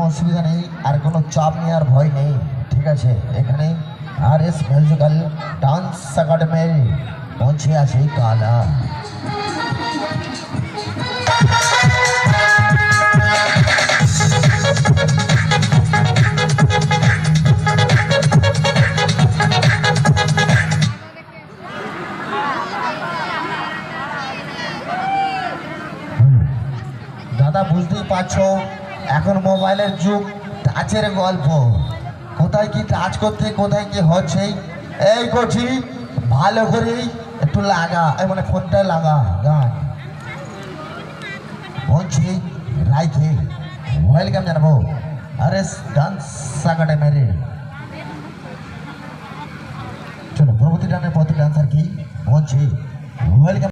অসুবিধা নেই, আর কোনো চাপ নেওয়ার ভয় নেই, ঠিক আছে। এখানে RS মিউজিক্যাল ডান্স একাডেমির মঞ্চে আছে কালা। দাদা বুঝতেই পারছো এখন মোবাইলের যুগ, টাচের গল্প, কোথায় কি টাচ করতে কোথায় কি হচ্ছে। এই করছি ভালো করে একটু লাগা, মানে ফোনটা লাগা, গান বলছি রাইখে ওয়েলকাম জানাবো RS ডান্স একাডেমির। চলো পরবর্তী ডানের পথ ডান্সার কি বলছি ওয়েলকাম।